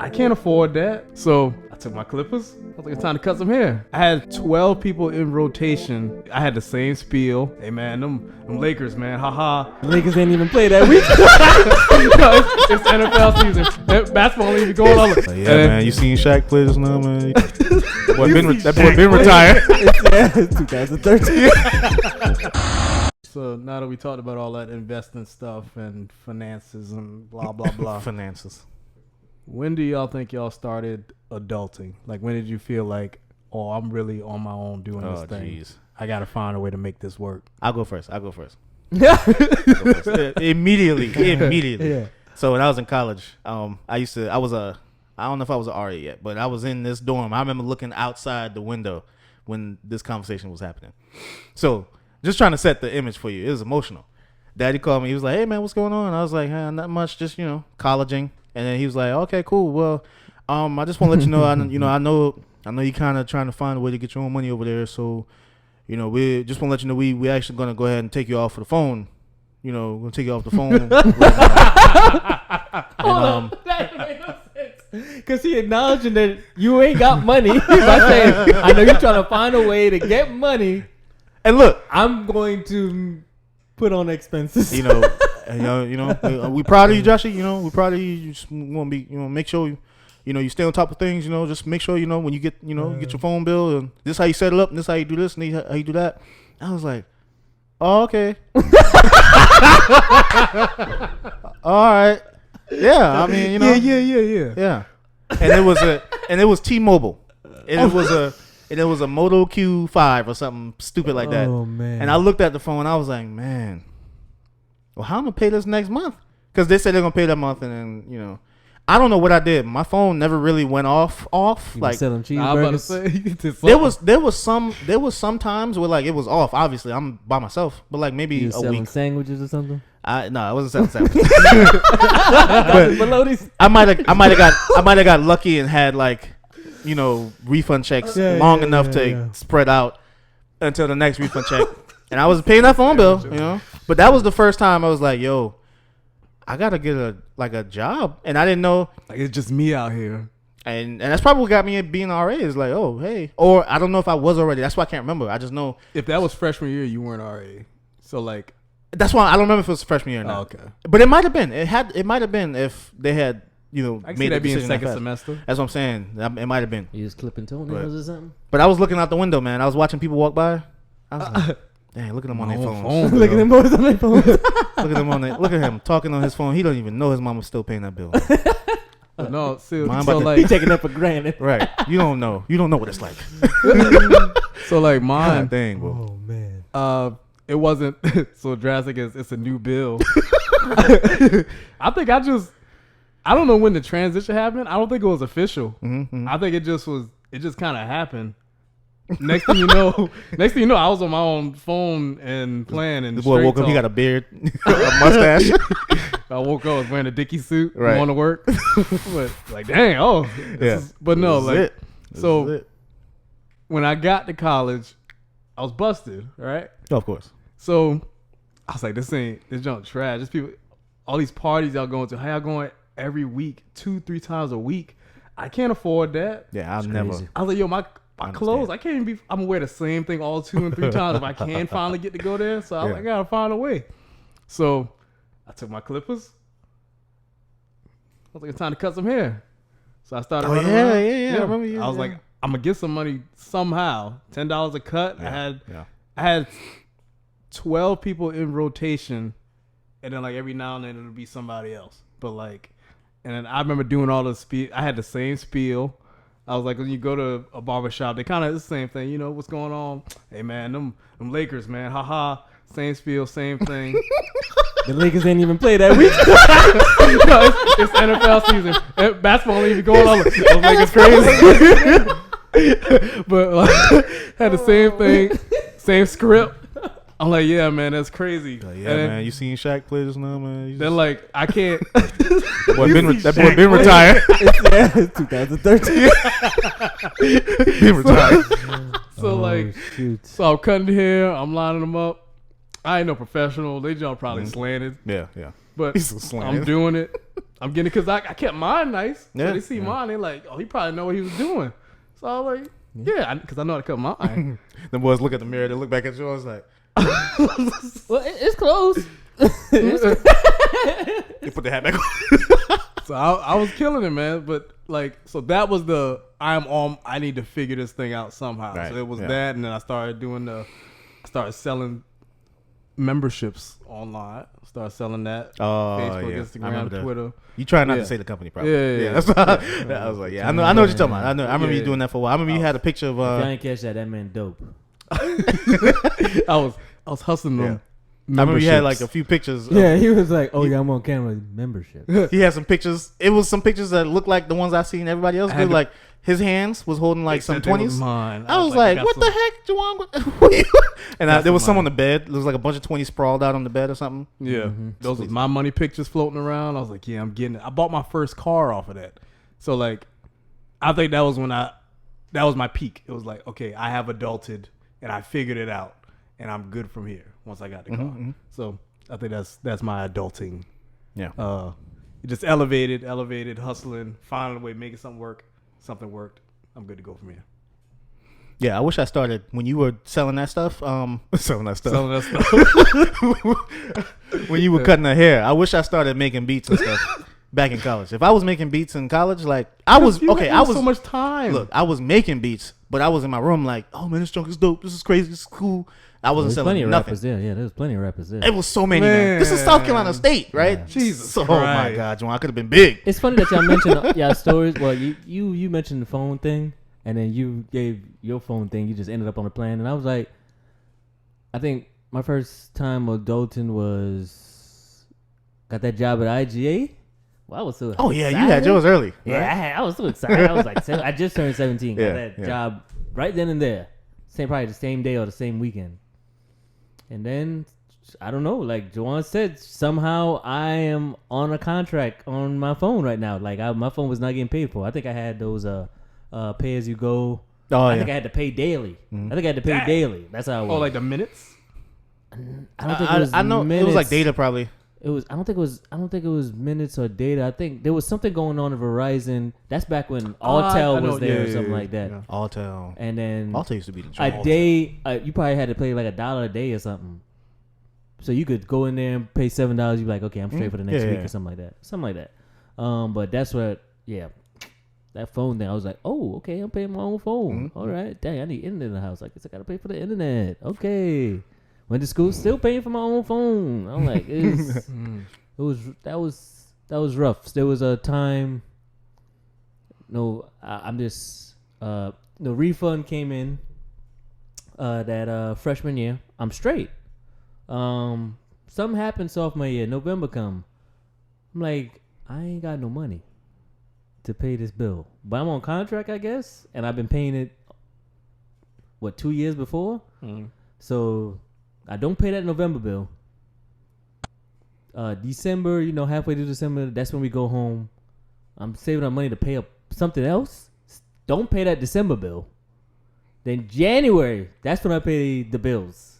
I can't afford that. So I took my clippers. I was like, it's time to cut some hair. I had 12 people in rotation. I had the same spiel. Hey man, them Lakers, man, haha. The Lakers ain't even play that week. No, it's NFL season. Basketball league going on. Man, you seen Shaq play this now, man? That boy been retired. It's 2013. So now that we talked about all that investing stuff and finances and blah, blah, blah. Finances. When do y'all think y'all started adulting? Like, when did you feel like, oh, I'm really on my own doing this thing? Geez. I got to find a way to make this work. I'll go first. Immediately. Yeah. So when I was in college, I don't know if I was an RA yet, but I was in this dorm. I remember looking outside the window when this conversation was happening. So just trying to set the image for you. It was emotional. Daddy called me. He was like, hey, man, what's going on? I was like, hey, not much, just, colleging. And then he was like, okay, cool. Well, I just want to let you know, I know you kind of trying to find a way to get your own money over there. So, we just want to let you know we actually going to go ahead and take you off of the phone. We're going to take you off the phone. That made no sense. Because he acknowledging that you ain't got money by saying, I know you're trying to find a way to get money. And look, I'm going to put on expenses. we proud of you, Joshy. We proud of you. You just want to be, make sure you stay on top of things. Just make sure when you get, you get your phone bill and this how you set it up, and this how you do this, and this how you do that. I was like, oh, okay. All right. Yeah, I mean, yeah. And it was T-Mobile. And it was a Moto Q5 or something stupid like that. Oh man. And I looked at the phone. I was like, man, well, how am I gonna pay this next month? Because they said they're gonna pay that month, and then I don't know what I did. My phone never really went off. You Like selling I was cheeseburgers. about to say, there was some times where like it was off. Obviously, I'm by myself, but like maybe You a selling week. sandwiches or something? No, I wasn't selling sandwiches. Maloney's. I might have got lucky and had like refund checks long enough to spread out until the next refund check, and I was paying that phone bill. But that was the first time I was like, yo, I gotta get a job, and I didn't know. like, it's just me out here. And that's probably what got me being an RA. Is like, oh, hey. Or I don't know if I was already. That's why I can't remember. I just know. If that was freshman year, you weren't RA. So like, that's why I don't remember if it was freshman year or not. oh, okay. But it might have been. It might have been if they had, I can see made that a being decision second that fast. semester. That's what I'm saying. It might have been. You just clipping toenails or something? But I was looking out the window, man. I was watching people walk by. I was like, dang, look at them on their phones. Look at them boys on their phones. Look at him talking on his phone. He don't even know his mama's still paying that bill. But no, see, Mine so about to- like, He taking that for granted. Right. You don't know. You don't know what it's like. so like mine. God dang, bro. Oh man. It wasn't so drastic as it's a new bill. I think I don't know when the transition happened. I don't think it was official. Mm-hmm. I think it just kind of happened. Next thing you know, I was on my own phone and playing. And This boy woke up. He got a beard, a mustache. I woke up, I was wearing a Dickie suit, Right. going to work. But like, dang, but no, like, so when I got to college, I was busted, right? Of course. So I was like, this junk trash. This people, all these parties y'all going to, how y'all going every week, 2-3 times a week? I can't afford that. Yeah, I'll It's never. crazy. I was like, yo, my I clothes, understand. I can't even be, I'm gonna wear the same thing all 2 and 3 times if I can finally get to go there. So I was like, I gotta find a way. So I took my clippers. I was like, it's time to cut some hair. So I started running around. I remember you. I was like, I'm gonna get some money somehow. $10 a cut. Yeah. I had 12 people in rotation, and then like every now and then it'll be somebody else. But like, and then I remember doing all the spiel. I had the same spiel. I was like, when you go to a barbershop, they kind of the same thing. You know what's going on? Hey man, them Lakers, man, haha. Same spiel, same thing. The Lakers ain't even play that week. No, it's NFL season. Basketball league going on. Those Lakers crazy. But had the same thing, same script. I'm like, yeah, man, that's crazy. Yeah, And then, man. You seen Shaq play this now, man? then like, I can't. That boy been retired. It's 2013. Been retired. So like, shoot. so I'm cutting hair. I'm lining them up. I ain't no professional. They jump probably slanted. Yeah. But He's so slang. I'm doing it. I'm getting it because I kept mine nice. Yeah. So they see mine, they're like, oh, he probably know what he was doing. So I was like, yeah, because I know how to cut mine. The boys look at the mirror, they look back at yours like, Well, it's close. they put the hat back on. So I was killing it, man. But like, so that was I need to figure this thing out somehow. Right. So it was Yeah. that, and then I started selling memberships online. Started selling that. Oh, Facebook, yeah. I Instagram, remember that. Twitter. You try not Yeah. to say the company, probably. Yeah. That's what I was like, yeah, I know what you're talking about. I remember you Yeah. doing that for a while. I remember you had a picture of. If y'all ain't catch that, that man dope. I was hustling them. I remember you had like a memberships. few pictures. Yeah, he was like, "Oh yeah, I'm on camera membership." He had some pictures. It was some pictures that looked like the ones I seen everybody else I had do. to- Like his hands was holding like They some said they was 20s. mine. I was like, got what some- the heck, Juwan? What are you? And Got there was some some on the bed. There was like a bunch of 20s sprawled out on the bed or something. Yeah, Mhm. those was my money pictures floating around. I was like, yeah, I'm getting it. I bought my first car off of that. So like, I think that was that was my peak. It was like, okay, I have adulted and I figured it out, and I'm good from here once I got the car. mhm. So I think that's my adulting. Yeah. It just elevated, hustling, finding a way, making something work. Something worked. I'm good to go from here. Yeah, I wish I started when you were selling that stuff. Selling that stuff. Selling that stuff. When you were cutting the hair, I wish I started making beats and stuff back in college. If I was making beats in college, like I was You okay. had I was so much time. Look, I was making beats, but I was in my room like, oh man, this junk is dope. This is crazy. This is cool. I wasn't There's plenty selling of nothing. rappers there. Yeah, there's plenty of rappers there. It was so many, man. This is South Carolina State, right? Yeah. Jesus So, oh my Christ. God, Juwan, I could have been big. It's funny that y'all mentioned y'all stories. Well, you mentioned the phone thing, and then you gave your phone thing. You just ended up on the plan, and I was like, I think my first time adulting was got that job at IGA. Well, I was so Oh yeah, excited. you had yours early. Yeah, I was so excited. I was like, I just turned 17. Got Yeah, that yeah. job right then and there. Probably the same day or the same weekend. And then I don't know, like Juwan said, somehow I am on a contract on my phone right now. Like my phone was not getting paid for. I think I had those pay as you go. Oh I yeah. think I had to pay daily. Mhm. I think I had to pay Dang. daily. That's how it was. Oh, like the minutes? I don't think it was I know minutes. it was like data probably. It was. I don't think it was minutes or data. I think there was something going on at Verizon. That's back when Alltel I know. was there Yeah, or something yeah, like that. yeah. Alltel. And then Alltel used to be the a joint. day, you probably had to pay like $1 a day or something. So you could go in there and pay $7. You'd be like, okay, I'm straight for the next Yeah, week yeah. or something like that. Something like that. But that's what, yeah. That phone thing, I was like, oh, okay, I'm paying my own phone. Mhm. All right, dang, I need internet in the house. I guess I gotta pay for the internet. Okay, went to school, still paying for my own phone. I'm like, that was rough. There was a time. I'm just the refund came in that freshman year. I'm straight. Something happened sophomore year. November come. I'm like, I ain't got no money to pay this bill, but I'm on contract, I guess, and I've been paying it 2 years before. So I don't pay that November bill. December, halfway through December, that's when we go home. I'm saving up money to pay up something else. Don't pay that December bill. Then January, that's when I pay the bills.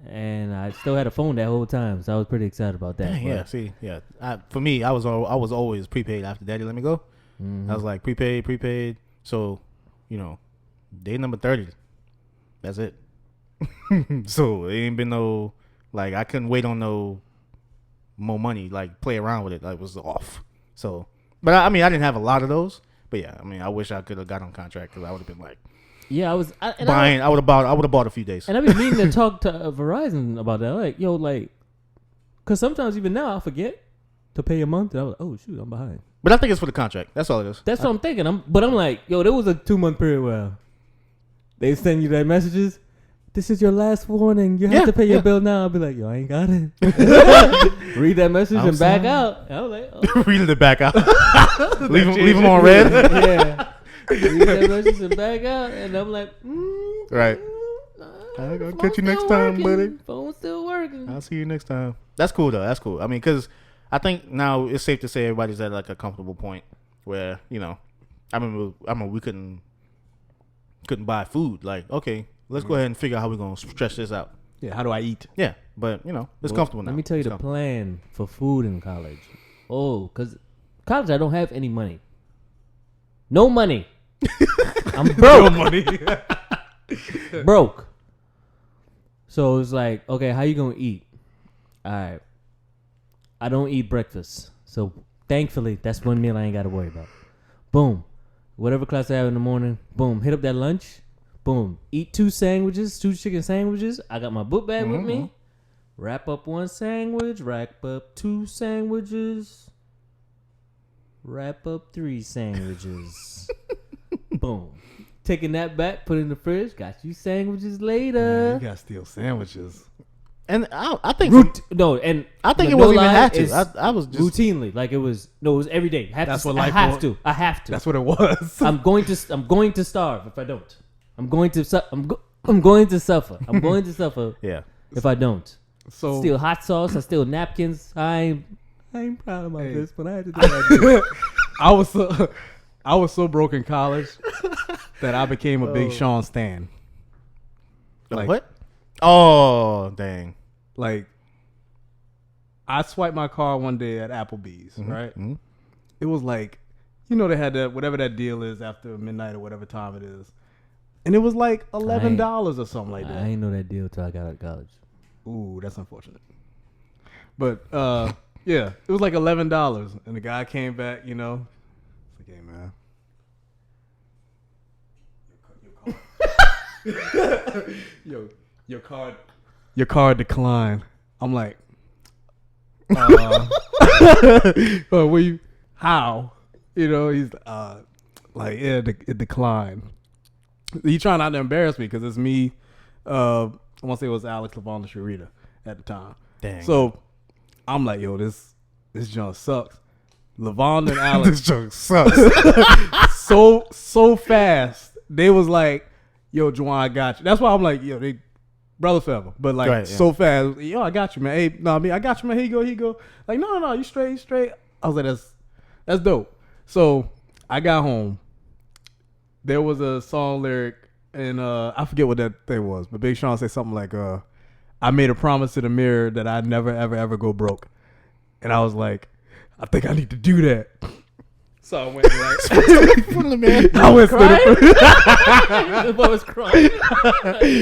And I still had a phone that whole time, so I was pretty excited about that. Dang, yeah, see, yeah. For me, I was always prepaid after Daddy let me go. Mhm. I was like prepaid. So, day number 30, that's it. So it ain't been no like I couldn't wait on no more money, like play around with it. Like it was off. So, but I mean, I didn't have a lot of those. But yeah, I mean, I wish I could have got on contract because I would have been like Yeah, I buying. I would have bought a few days. And I've been meaning to talk to Verizon about that. Like, because sometimes even now I forget to pay a month. And I was like, oh, shoot, I'm behind. But I think it's for the contract. That's all it is. That's what I'm thinking. I'm like, there was a 2-month period where they send you that messages. This is your last warning. You have to pay your bill now. I'll be like, I ain't got it. Read that message and back out. I was like, oh. Reading it back out. leave them on red. Yeah. Read that message and back out. And I'm like, Right. I'll catch you next time, buddy. Phone's still working. I'll see you next time. That's cool though. That's cool. I mean, because I think now it's safe to say everybody's at like a comfortable point where I remember we couldn't buy food. Like, okay, let's go ahead and figure out how we're gonna stretch this out. Yeah, how do I eat? Yeah, but it's Well, comfortable now. Let me tell you It's the plan for food in college. Oh, because college, I don't have any money. No money. I'm broke. No money. Broke. So it's like, okay, how you gonna eat? All right. I don't eat breakfast. So thankfully, that's one meal I ain't got to worry about. Boom. Whatever class I have in the morning, boom. Hit up that lunch. Boom. Eat 2 chicken sandwiches. I got my book bag with me. Wrap up 1 sandwich. Wrap up 2 sandwiches. Wrap up 3 sandwiches. Boom. Taking that back, put it in the fridge. Got you sandwiches later. Man, you gotta steal sandwiches. And I think I think it wasn't even had to. I was just routinely like it was every day. That's what I life have was. to. I have to. That's what it was. I'm going to starve if I don't. I'm going to suffer. I'm going to suffer. Yeah. If I don't. So Steal hot sauce. I steal napkins. I ain't proud of my Hey. this, but I had to do that. I was so broke in college that I became a Big Sean stan. Like, What? Oh, dang. Like, I swiped my card one day at Applebee's, right? Mm-hmm. It was like, they had that, whatever that deal is after midnight or whatever time it is. And it was like $11 or something like I that. ain't know that deal till I got out of college. Ooh, that's unfortunate. But, yeah, it was like $11. And the guy came back, It's like, hey, man. Your card declined. I'm like, well, how? He's like, yeah, it declined. He trying not to embarrass me because it's me. I want to say it was Alex, Levon, and Sharita at the time. Dang. So I'm like, yo, this junk sucks. Levon and Alex, This joke sucks. so fast. They was like, yo, Juwan, I got you. That's why I'm like, yo, they brother forever. But like, Right, so fast. Yo, I got you, man. Hey, no, I got you, man. Here you go. Like, no, you straight. I was like, that's dope. So I got home. There was a song lyric, and I forget what that thing was, but Big Sean said something like, I made a promise to the mirror that I'd never, ever, ever go broke. And I was like, I think I need to do that. So I went From the man. I went stood in front. The boy was crying.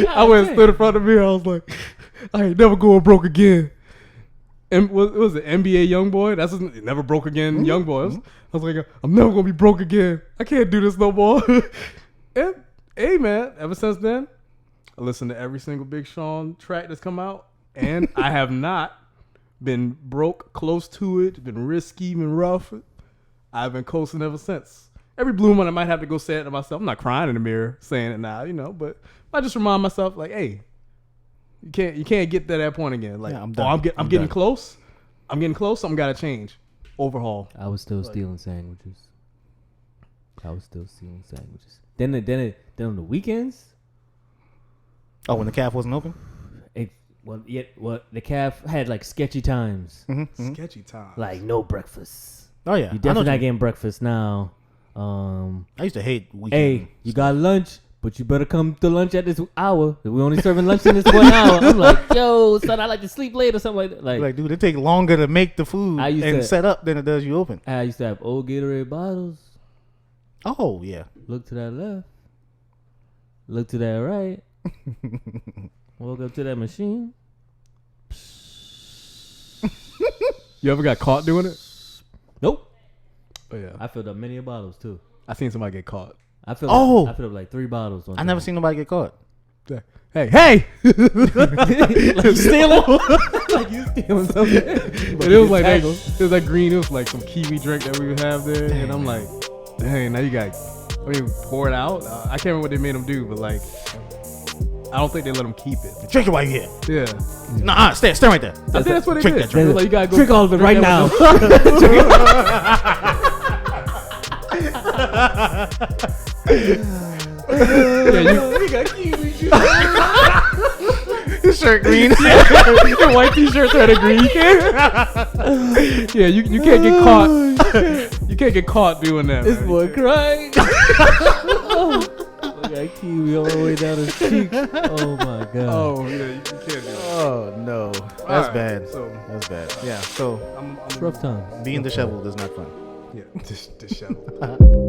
I went stood in front of the mirror. I was like, I ain't never going broke again. And what was it? NBA YoungBoy? That's his, never broke again. YoungBoy. I was like, I'm never gonna be broke again. I can't do this no more. And hey, man, ever since then, I listen to every single Big Sean track that's come out, and I have not been broke close to it. Been risky, been rough. I've been coasting ever since. Every blue moon, I might have to go say it to myself. I'm not crying in the mirror saying it now, but I just remind myself, like, hey, you can't get to that point again. Like, Yeah, I'm done. I'm getting close. I'm getting close. Something got to change. Overhaul. I was still stealing sandwiches. Then on the weekends, Oh, when the calf wasn't open? the calf had like sketchy times, Sketchy time. like no breakfast. Oh, yeah. You I definitely know not what you getting breakfast now. I used to hate weekend. Hey, you got lunch, but you better come to lunch at this hour. We only serving lunch in this 1 hour. I'm like, yo, son, I like to sleep late or something like that. Like, dude, it take longer to make the food I used and to- set up than it does you open. I used to have old Gatorade bottles. Oh, yeah. Look to that left. Look to that right. Walk up to that machine. You ever got caught doing it? Nope. Oh yeah. I filled up many bottles too. I seen somebody get caught. I filled up like 3 bottles. I never seen nobody get caught. Hey! like you stealing. Like you stealing something. And it was like that. It was like green. It was like some kiwi drink that we would have there, and I'm like, dang, now you got, pour it out. I can't remember what they made them do, but like, I don't think they let them keep it. Drink it while you're here. Yeah, Nah, stay right there. I think that's what they Drink did. that drink. It was like, you gotta go Drink all of it right now. You got kiwi juice. His shirt green. The white t-shirt had a green. Yeah, you can't get caught. You can't get caught doing that. This man. boy crying. That kiwi all the way down his cheek. Oh my god. Oh yeah, you can't do that. Oh no, that's Alright, bad. So That's bad. Yeah. So I'm It's rough times. being disheveled is not fun. yeah, disheveled.